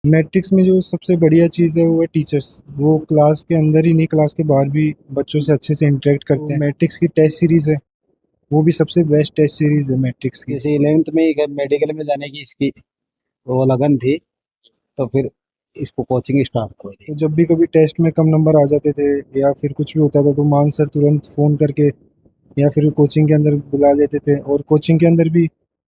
Matrix में जो सबसे बढ़िया चीज़ है वो है टीचर्स। वो क्लास के अंदर ही नहीं, क्लास के बाहर भी बच्चों से अच्छे से इंटरेक्ट करते हैं। मैट्रिक्स की टेस्ट सीरीज़ है, वो भी सबसे बेस्ट टेस्ट सीरीज़ है मैट्रिक्स की। जैसे 11th में एक मेडिकल में जाने की इसकी वो लगन थी, तो फिर इसको कोचिंग स्टार्ट कर दी। तो जब भी कभी टेस्ट में कम नंबर आ जाते थे या फिर कुछ भी होता था तो मान सर तुरंत फ़ोन करके या फिर कोचिंग के अंदर बुला लेते थे। और कोचिंग के अंदर भी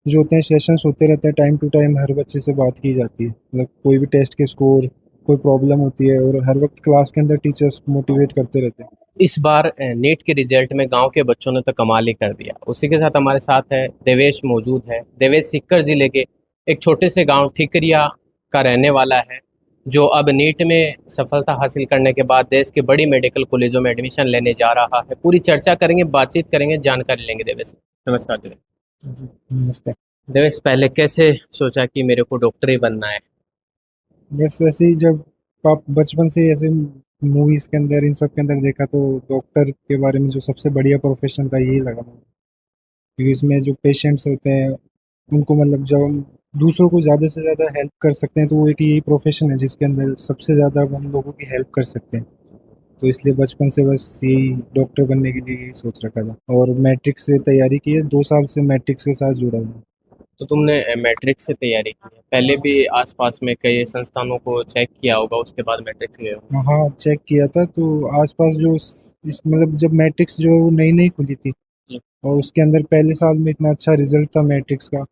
जो होते हैं सेशंस होते रहते हैं, टाइम टू टाइम हर बच्चे से बात की जाती है। मतलब कोई भी टेस्ट के स्कोर, कोई प्रॉब्लम होती है, और हर वक्त क्लास के अंदर टीचर्स मोटिवेट करते रहते हैं। इस बार नीट के रिजल्ट में गांव के बच्चों ने तो कमाल ही कर दिया। उसी के साथ हमारे साथ है देवेश मौजूद है। देवेश सीकर जिले के एक छोटे से गांव ठिकरिया का रहने वाला है, जो अब नीट में सफलता हासिल करने के बाद देश के बड़ी मेडिकल कॉलेजों में एडमिशन लेने जा रहा है। पूरी चर्चा करेंगे, बातचीत करेंगे, जानकारी लेंगे देवेश से। नमस्कार देवेश। जी, नमस्ते। देवेश, पहले कैसे सोचा कि मेरे को डॉक्टर ही बनना है? बस ऐसे ही जब आप बचपन से ऐसे मूवीज़ के अंदर इन सब के अंदर देखा तो डॉक्टर के बारे में जो सबसे बढ़िया प्रोफेशन था यही लगा मुझे। क्योंकि इसमें जो पेशेंट्स होते हैं उनको, मतलब जब हम दूसरों को ज़्यादा से ज़्यादा हेल्प कर सकते हैं तो वो एक यही प्रोफेशन है जिसके अंदर सबसे ज़्यादा हम लोगों की हेल्प कर सकते हैं। तो इसलिए बचपन से बस यही डॉक्टर बनने के लिए ही सोच रखा था, और मैट्रिक्स से तैयारी की है। 2 साल से मैट्रिक्स के साथ जुड़ा हूँ। तो तुमने मैट्रिक से तैयारी की है, पहले भी आसपास में कई संस्थानों को चेक किया होगा, उसके बाद मैट्रिक्स गए हो? हाँ, चेक किया था तो आसपास जो इस मतलब जब मैट्रिक्स जो है वो नई नई खुली थी, जी। और उसके अंदर पहले साल में इतना अच्छा रिजल्ट था मैट्रिक्स का।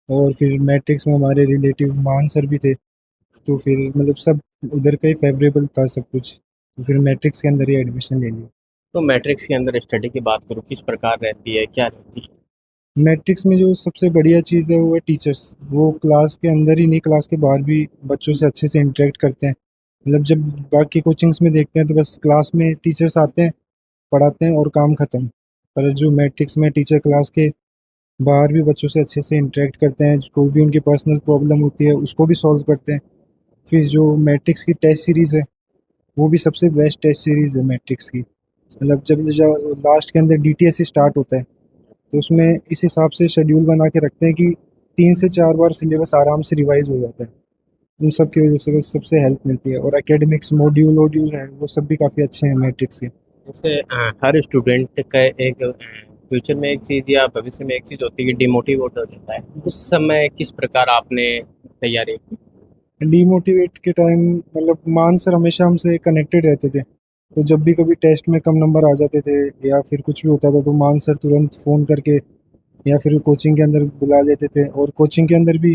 और फिर मैट्रिक्स में हमारे रिलेटिव मान सर भी थे, तो फिर मतलब सब उधर का ही फेवरेबल था सब कुछ, तो फिर मैट्रिक्स के अंदर ही एडमिशन ले लिया। तो मैट्रिक्स के अंदर स्टडी की बात करूँ, किस प्रकार रहती है, क्या रहती है? मैट्रिक्स में जो सबसे बढ़िया चीज़ है वो है टीचर्स। वो क्लास के अंदर ही नहीं, क्लास के बाहर भी बच्चों से अच्छे से इंटरेक्ट करते हैं। मतलब जब बाकी कोचिंग्स में देखते हैं तो बस क्लास में टीचर्स आते हैं, पढ़ाते हैं और काम खत्म। पर जो मैट्रिक्स में टीचर क्लास के बाहर भी बच्चों से अच्छे से इंटरेक्ट करते हैं, कोई भी उनकी पर्सनल प्रॉब्लम होती है उसको भी सॉल्व करते हैं। फिर जो मैट्रिक्स की टेस्ट सीरीज़ है वो भी सबसे बेस्ट टेस्ट सीरीज़ है मैट्रिक्स की। मतलब जब लास्ट के अंदर डीटीएस स्टार्ट होता है तो उसमें इस हिसाब से शेड्यूल बना के रखते हैं कि 3 से 4 बार सिलेबस आराम से रिवाइज हो जाता है। उन सब की वजह से बस सबसे हेल्प मिलती है, और एकेडमिक्स मॉड्यूल वॉड्यूल है वो सब भी काफ़ी अच्छे हैं मैट्रिक्स के। जैसे हर स्टूडेंट का एक फ्यूचर में एक चीज़ या भविष्य में एक चीज़ होती है कि डिमोटिवेट हो जाता है। उस समय किस प्रकार आपने तैयारी की? डीमोटिवेट के टाइम मतलब मान सर हमेशा हमसे कनेक्टेड रहते थे, तो जब भी कभी टेस्ट में कम नंबर आ जाते थे या फिर कुछ भी होता था तो मान सर तुरंत फ़ोन करके या फिर कोचिंग के अंदर बुला लेते थे। और कोचिंग के अंदर भी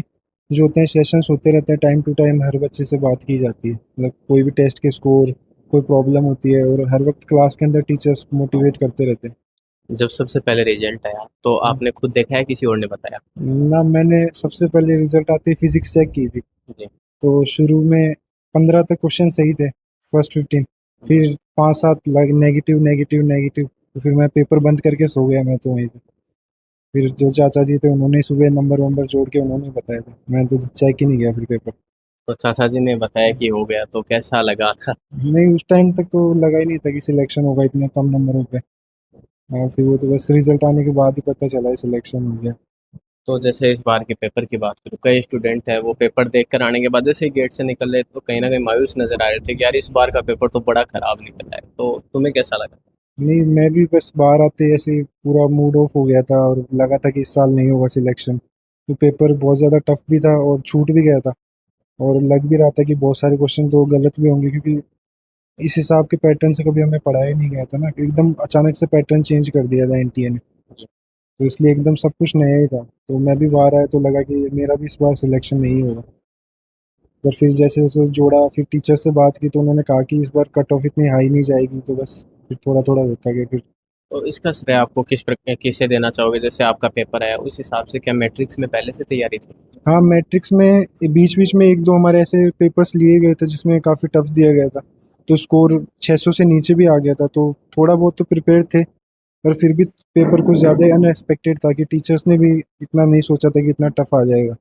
जो होते हैं सेशंस होते रहते हैं, टाइम टू टाइम हर बच्चे से बात की जाती है। मतलब कोई भी टेस्ट के स्कोर, कोई प्रॉब्लम होती है, और हर वक्त क्लास के अंदर टीचर्स मोटिवेट करते रहते हैं। जब सबसे पहले रिजल्ट आया तो आपने खुद देखा है, किसी और ने बताया? ना, मैंने सबसे पहले रिजल्ट आते ही फिजिक्स चेक की थी। जी। तो शुरू में 15 तक क्वेश्चन सही थे, फर्स्ट 15। फिर 5-7 लग नेगेटिव नेगेटिव नेगेटिव, तो फिर मैं पेपर बंद करके सो गया मैं तो वहीं पे। फिर जो चाचा जी थे उन्होंने सुबह नंबर वंबर जोड़ के उन्होंने बताया था, मैं तो चेक ही नहीं गया फिर पेपर। तो चाचा जी ने बताया कि हो गया, तो कैसा लगा था? नहीं, उस टाइम तक तो लगा ही नहीं था कि सिलेक्शन होगा इतने कम नंबरों पे। फिर वो तो बस रिजल्ट आने के बाद ही पता चला है सिलेक्शन हो गया। तो जैसे इस बार के पेपर की बात करूँ, कई स्टूडेंट है वो पेपर देख कर आने के बाद जैसे ही गेट से निकल रहे तो कहीं ना कहीं मायूस नजर आ रहे थे कि यार इस बार का पेपर तो बड़ा खराब निकला है। तो तुम्हें कैसा लगा? नहीं, मैं भी बस बाहर आते ही ऐसे ही पूरा मूड ऑफ हो गया था, और लगा था कि इस साल नहीं होगा सिलेक्शन। तो पेपर बहुत ज़्यादा टफ भी था और छूट भी गया था, और लग भी रहा था कि बहुत सारे क्वेश्चन तो गलत भी होंगे, क्योंकि इस हिसाब के पैटर्न से कभी हमें पढ़ाया नहीं गया था ना, कि एकदम अचानक से पैटर्न चेंज कर दिया था एनटीए ने। तो इसलिए एकदम सब कुछ नया ही था, तो मैं भी बाहर आया तो लगा कि मेरा भी इस बार सिलेक्शन नहीं होगा। पर फिर जैसे जैसे जोड़ा, फिर टीचर से बात की तो उन्होंने कहा कि इस बार कट ऑफ इतनी हाई नहीं जाएगी, तो बस फिर थोड़ा थोड़ा होता गया फिर। तो इसका श्रेय आपको किस प्रकार किसे देना चाहोगे? जैसे आपका पेपर है उस हिसाब से क्या मैट्रिक्स में पहले से तैयारी थी? हाँ, मैट्रिक्स में बीच बीच में एक दो हमारे ऐसे पेपर्स लिए गए थे जिसमें काफ़ी टफ दिया गया था, तो स्कोर 600 से नीचे भी आ गया था, तो थोड़ा बहुत तो प्रिपेयर थे। पर फिर भी पेपर कुछ ज़्यादा ही अनएक्सपेक्टेड था कि टीचर्स ने भी इतना नहीं सोचा था कि इतना टफ आ जाएगा।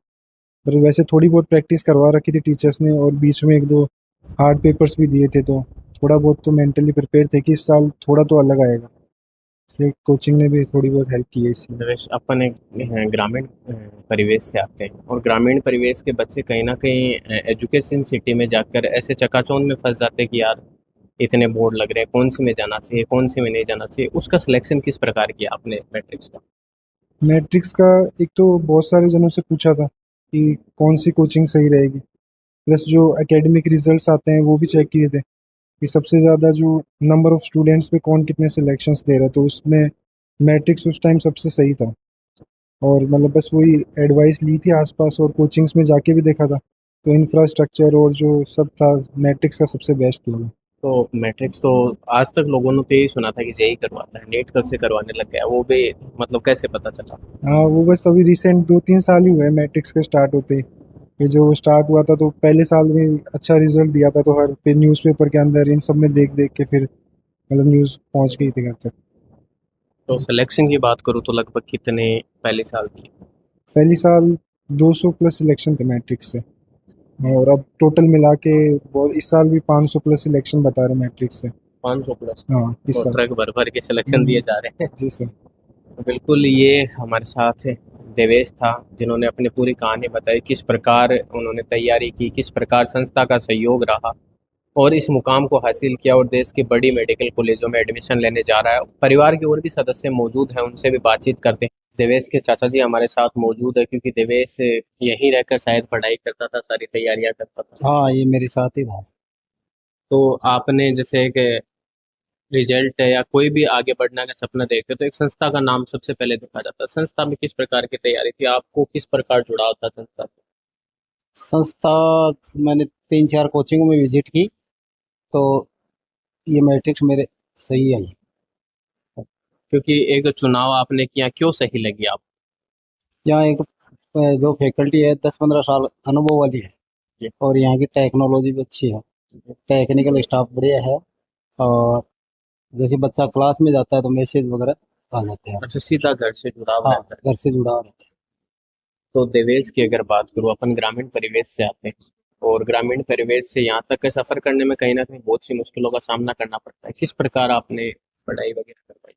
पर वैसे थोड़ी बहुत प्रैक्टिस करवा रखी थी टीचर्स ने, और बीच में एक दो हार्ड पेपर्स भी दिए थे, तो थोड़ा बहुत तो मेंटली प्रिपेयर थे कि इस साल थोड़ा तो अलग आएगा। इसलिए कोचिंग ने भी थोड़ी बहुत हेल्प की है इसमें। देवेश, अपन एक ग्रामीण परिवेश से आते हैं और ग्रामीण परिवेश के बच्चे कहीं ना कहीं एजुकेशन सिटी में जाकर ऐसे चकाचौंध में फंस जाते हैं कि यार इतने बोर्ड लग रहे हैं, कौन सी में जाना चाहिए, कौन सी में नहीं जाना चाहिए। उसका सिलेक्शन किस प्रकार किया आपने मैट्रिक्स का? मैट्रिक्स का एक तो बहुत सारे जनों से पूछा था कि कौन सी कोचिंग सही रहेगी, प्लस जो एकेडमिक रिजल्ट्स आते हैं वो भी चेक किए थे कि सबसे ज़्यादा जो नंबर ऑफ स्टूडेंट्स पे कौन कितने सिलेक्शंस दे रहा है, तो उसमें मैट्रिक्स उस टाइम सबसे सही था। और मतलब बस वही एडवाइस ली थी आसपास और कोचिंग्स में जाके भी देखा था, तो इंफ्रास्ट्रक्चर और जो सब था मैट्रिक्स का सबसे बेस्ट लगा। तो मैट्रिक्स तो आज तक लोगों ने तो यही सुना था कि जेई करवाता है, नेट कब से करवाने लग गया वो भी, मतलब कैसे पता चला? हाँ, वो बस अभी रिसेंट 2-3 साल ही हुए हैं मैट्रिक्स के स्टार्ट होते ही। ये जो स्टार्ट हुआ था तो पहले साल में अच्छा रिजल्ट दिया था, तो हर पे न्यूज़पेपर के अंदर इन सब में देख देख के फिर मतलब न्यूज़ पहुंच गई थी घर तक। तो सिलेक्शन की बात करूँ तो लगभग कितने पहले साल की? पहली साल 200 प्लस सिलेक्शन थे मैट्रिक्स से, और अब टोटल मिला के इस साल भी 500 प्लस सिलेक्शन बता रहे मैट्रिक्स से। 500 प्लस? हाँ इस तो साल। ट्रक भर भर के सिलेक्शन दिए जा रहे हैं। जी सर। तो बिल्कुल, ये हमारे साथ देवेश था जिन्होंने अपनी पूरी कहानी बताई, किस प्रकार उन्होंने तैयारी की, किस प्रकार संस्था का सहयोग रहा और इस मुकाम को हासिल किया और देश की बड़ी मेडिकल कॉलेजों में एडमिशन लेने जा रहा है। परिवार के और भी सदस्य मौजूद हैं, उनसे भी बातचीत करते हैं। देवेश के चाचा जी हमारे साथ मौजूद है क्योंकि देवेश यहीं रहकर शायद पढ़ाई करता था, सारी तैयारियां करता था। हाँ, ये मेरे साथ ही था। तो आपने जैसे एक रिजल्ट या कोई भी आगे बढ़ने का सपना देखते हो तो एक संस्था का नाम सबसे पहले देखा जाता है। संस्था में किस प्रकार की तैयारी थी, आपको किस प्रकार जुड़ाव था संस्था से? संस्था मैंने 3-4 कोचिंगों में विजिट की, तो ये मैट्रिक्स मेरे सही आई। क्योंकि एक चुनाव आपने किया, क्यों सही लगी आप? यहाँ एक जो फैकल्टी है 10-15 साल अनुभव वाली है, जी। और यहाँ की टेक्नोलॉजी भी अच्छी है, टेक्निकल स्टाफ बढ़िया है, और जैसे बच्चा क्लास में जाता है तो मैसेज वगैरह आ जाते हैं। अच्छा, सीधा घर से जुड़ाव हाँ, रहता है। घर से जुड़ा रहता है। तो देवेश की अगर बात करूँ, अपन ग्रामीण परिवेश से आते हैं और ग्रामीण परिवेश से यहाँ तक का सफर करने में कहीं ना कहीं बहुत सी मुश्किलों का सामना करना पड़ता है। किस प्रकार आपने पढ़ाई वगैरह करवाई?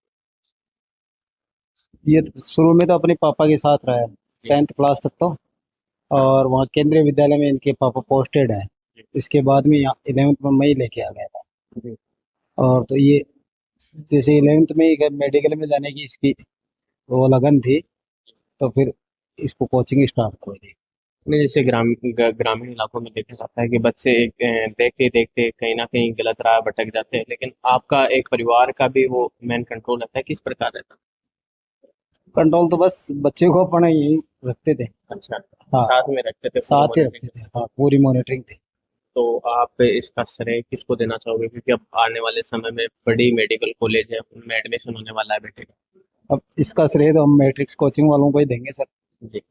ये तो शुरू में तो अपने पापा के साथ रहा है, 10th क्लास तक तो, और वहाँ केंद्रीय विद्यालय में इनके पापा पोस्टेड है। इसके बाद में यहाँ 11th में मैं ही लेके आ गया था। जी। और तो ये जैसे 11th में ही मेडिकल में जाने की इसकी वो लगन थी, तो फिर इसको कोचिंग स्टार्ट कर दी। नहीं, जैसे ग्रामीण इलाकों में देखा जाता है कि बच्चे देखते देखते कहीं ना कहीं गलत राह भटक जाते हैं, लेकिन आपका एक परिवार का भी वो मेन कंट्रोल रहता है, किस प्रकार रहता कंट्रोल तो बस बच्चे को अपना यही रखते थे। है? अच्छा, हाँ, साथ में रखते थे, पूरी साथ ही monitoring रखते थे। करते हाँ, पूरी मॉनिटरिंग थी। थे। तो आप इसका श्रेय किसको देना चाहोगे, क्योंकि अब आने वाले समय में बड़ी मेडिकल कॉलेज है, उनमें एडमिशन होने वाला है बेटे का? अब इसका श्रेय तो हम मैट्रिक्स कोचिंग वालों को ही देंगे सर, जी।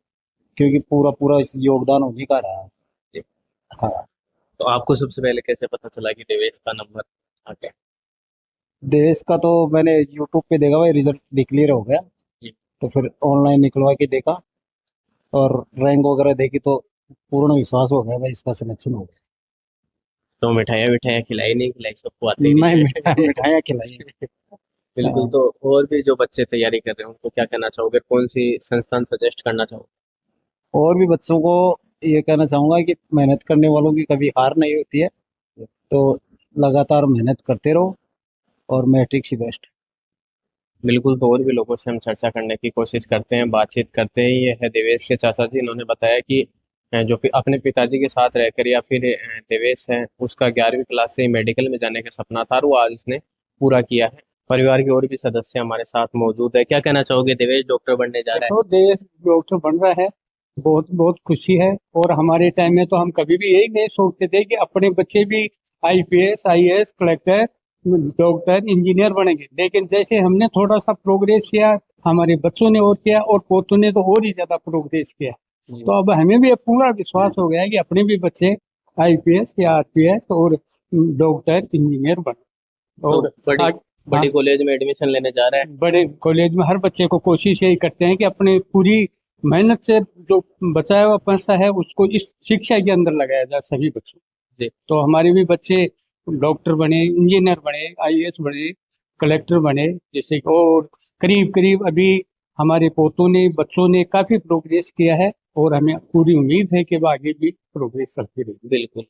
क्योंकि पूरा पूरा इस योगदान उन्हीं का रहा है। जी। हाँ, तो आपको सबसे पहले कैसे पता चला कि देवेश का नंबर आ गया? देश का तो मैंने यूट्यूब पे देखा, भाई रिजल्ट डिक्लेयर हो गया, जी। तो फिर ऑनलाइन निकलवा के देखा और रैंक वगैरह देखी, तो पूर्ण विश्वास हो गया भाई इसका सिलेक्शन हो गया। तो मिठाइयाँ विठाइयाँ खिलाई नहीं खिलाई, सबको आते ही नहीं, नहीं? मिठाइयाँ खिलाई। बिल्कुल। हाँ, तो और भी जो बच्चे तैयारी कर रहे हैं उनको क्या कहना चाहोगे, कौन सी संस्थान सजेस्ट करना चाहोगे? और भी बच्चों को ये कहना चाहूंगा कि मेहनत करने वालों की कभी हार नहीं होती है, तो लगातार मेहनत करते रहो, और मैट्रिक्स ही बेस्ट। बिल्कुल। तो और भी लोगों से हम चर्चा करने की कोशिश करते हैं, बातचीत करते हैं। ये है देवेश के चाचा जी, इन्होंने बताया कि जो अपने पिताजी के साथ रहकर या फिर देवेश है उसका 11वीं क्लास से ही मेडिकल में जाने का सपना था और वो आज इसने पूरा किया है। परिवार के और भी सदस्य हमारे साथ मौजूद है। क्या कहना चाहोगे, देवेश डॉक्टर बनने जा रहा है? देखो, देश डॉक्टर बन रहा है, बहुत बहुत खुशी है। और हमारे टाइम में तो हम कभी भी यही नहीं सोचते थे कि अपने बच्चे भी IPS, IAS, collector, doctor, engineer बनेंगे। लेकिन जैसे हमने थोड़ा सा प्रोग्रेस किया, हमारे बच्चों ने और किया, और पोतों ने तो और ही ज्यादा प्रोग्रेस किया। तो अब हमें भी पूरा विश्वास हो गया है कि अपने भी बच्चे आईपीएस या आरपीएस और डॉक्टर, इंजीनियर बने। तो और बड़ी कॉलेज में एडमिशन लेने जा रहा है। बड़े कॉलेज में हर बच्चे को कोशिश यही करते हैं कि अपने पूरी मेहनत से जो बचाया हुआ पैसा है उसको इस शिक्षा के अंदर लगाया जाए सभी बच्चों। जी। तो हमारे भी बच्चे डॉक्टर बने, इंजीनियर बने, आईएएस बने, कलेक्टर बने, जैसे और करीब करीब अभी हमारे पोतों ने, बच्चों ने काफी प्रोग्रेस किया है और हमें पूरी उम्मीद है कि वो आगे भी प्रोग्रेस करती रहेगी। बिल्कुल।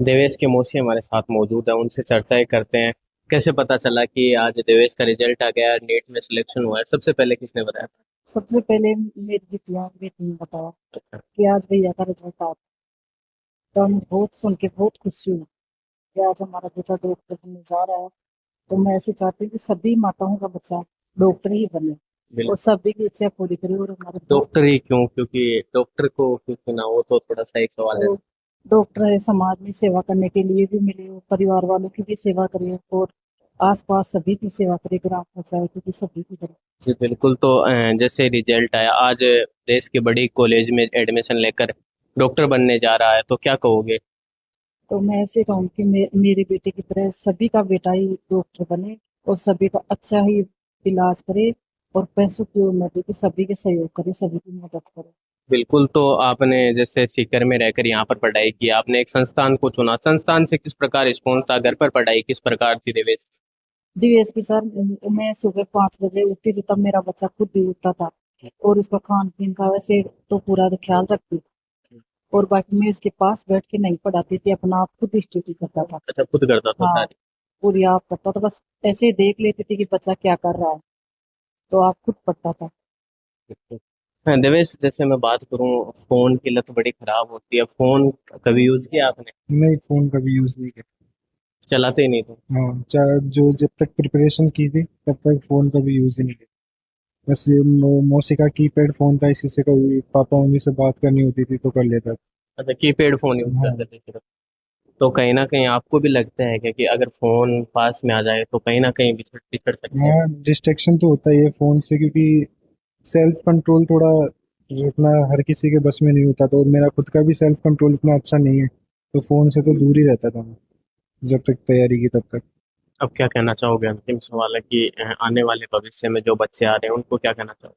देवेश के मौसी हमारे साथ मौजूद है, उनसे चर्चाएं करते हैं। कैसे पता चला कि आज देवेश का रिजल्ट आ गया, नीट में सिलेक्शन हुआ है? सबसे पहले किसने बताया था? सबसे पहले मेरी बेटी ने बताया कि आज भैया का रिजल्ट आ गया। तो हम बहुत सुन के बहुत खुशी हुई कि आज हमारा बेटा डॉक्टर बनने जा रहा है। तो मैं ऐसे चाहती हूँ कि सभी माताओं का बच्चा डॉक्टर ही बने और बिल्कुल। सभी की इच्छा पूरी करे। और हमारे डॉक्टर ही क्यों? क्योंकि डॉक्टर को क्यों चुना, वो तो थोड़ा सा एक सवाल है। तो डॉक्टर है, समाज में सेवा करने के लिए भी मिले और परिवार वालों की भी सेवा करे और आसपास सभी की सेवा करे, ग्राम पंचायत की सभी की करे। जी बिल्कुल। तो जैसे रिजल्ट आया आज, देश की बड़ी कॉलेज में एडमिशन लेकर डॉक्टर बनने जा रहा है, तो क्या कहोगे? तो मैं ऐसे कहूँ कि मेरे बेटे की तरह सभी का बेटा ही डॉक्टर बने और सभी का अच्छा ही इलाज करे और पैसों की उन्नति की सभी के सहयोग करे, सभी की मदद करे। बिल्कुल। तो आपने जैसे सीकर में रहकर यहाँ पर पढ़ाई की, आपने एक संस्थान को चुना, संस्थान से किस प्रकार रिस्पॉन्स था? घर पर पढ़ाई किस प्रकार थी देवेश? दिवेश की सर, मैं सुबह 5 बजे उठती थी, तब मेरा बच्चा खुद भी उठता था और उसका खान पीन का वैसे तो पूरा ख्याल रखती थी और बाकी मैं उसके पास बैठ के नहीं पढ़ाती थी, अपना आप खुद स्टडी करता था। अच्छा, खुद करता था हाँ, सारी? पूरी आप करता था, बस ऐसे ही देख लेती थी कि बच्चा क्या कर रहा है, तो आप खुद पढ़ता था। हाँ देवेश, जैसे मैं बात करूँ, फोन की लत बड़ी खराब होती है। फोन कभी यूज किया आपने? नहीं, फ़ोन कभी यूज़ नहीं किया। चलाते ही नहीं थे? हाँ, जो जब तक प्रिपरेशन की थी तब तक फ़ोन कभी यूज़ ही नहीं किया। बस ये मौसी का कीपैड फ़ोन था, इसी से कभी पापा मम्मी से बात करनी होती थी तो कर लेता था। अच्छा, कीपैड फोन यूज हाँ। करते थे सिर्फ? तो कहीं ना कहीं आपको भी लगता है क्या कि अगर फोन पास में आ जाए तो कहीं ना कहीं बिछड़ बिछड़ सकते हैं? हाँ, डिस्ट्रैक्शन तो होता ही है फ़ोन से, क्योंकि सेल्फ कंट्रोल थोड़ा इतना हर किसी के बस में नहीं होता, तो मेरा खुद का भी सेल्फ कंट्रोल इतना अच्छा नहीं है, तो फ़ोन से तो दूर ही रहता था मैं जब तक तैयारी की तब तक। अब क्या कहना चाहोगे? अंतिम सवाल है कि आने वाले भविष्य में जो बच्चे आ रहे हैं उनको क्या कहना चाहोगे?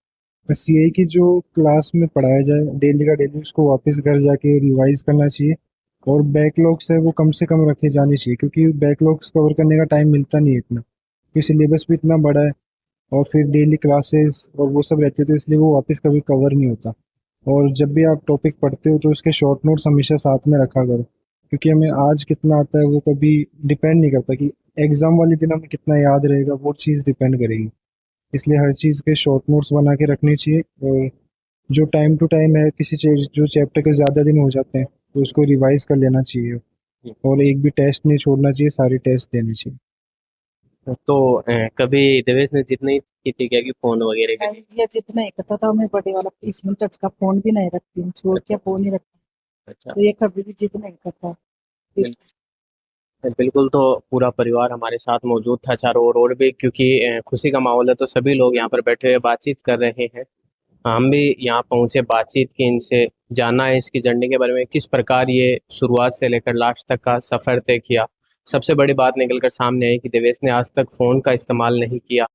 बस यही कि जो क्लास में पढ़ाया जाए डेली का डेली, उसको वापस घर जाके रिवाइज करना चाहिए और बैकलॉग्स है वो कम से कम रखे जाने चाहिए, क्योंकि बैकलॉग्स कवर करने का टाइम मिलता नहीं है इतना, क्योंकि सिलेबस भी इतना बड़ा है और फिर डेली क्लासेस और वो सब रहते हैं, तो इसलिए वो वापस कभी कवर नहीं होता। और जब भी आप टॉपिक पढ़ते हो तो उसके शॉर्ट नोट्स हमेशा साथ में रखा करो, क्योंकि हमें आज कितना आता है वो कभी डिपेंड नहीं करता कि एग्ज़ाम वाले दिन हमें कितना याद रहेगा, वो चीज़ डिपेंड करेगी। इसलिए हर चीज़ के शॉर्ट नोट्स बना के रखने चाहिए और जो टाइम टू टाइम है, किसी जो चैप्टर के ज़्यादा दिन हो जाते हैं तो उसको रिवाइज कर लेना चाहिए और एक भी टेस्ट नहीं छोड़ना चाहिए, सारे टेस्ट देने चाहिए। तो कभी देवेश ने जिद नहीं की थी क्या कि फोन वगैरह के लिए? ये जितना ही करता था, मैं बड़े वाला स्क्रीन टच का फोन भी नहीं रखती हूँ, छोड़ के फोन ही रखती अच्छा। हूँ, तो ये कभी भी जिद नहीं करता। बिल्कुल। तो पूरा परिवार हमारे साथ मौजूद था चारों ओर, और भी क्योंकि खुशी का माहौल है तो सभी लोग यहाँ पर बैठे हुए बातचीत कर रहे हैं। हम भी यहाँ पहुँचे, बातचीत की, इनसे जाना है इसकी जर्नी के बारे में, किस प्रकार ये शुरुआत से लेकर लास्ट तक का सफ़र तय किया। सबसे बड़ी बात निकल कर सामने आई कि देवेश ने आज तक फ़ोन का इस्तेमाल नहीं किया।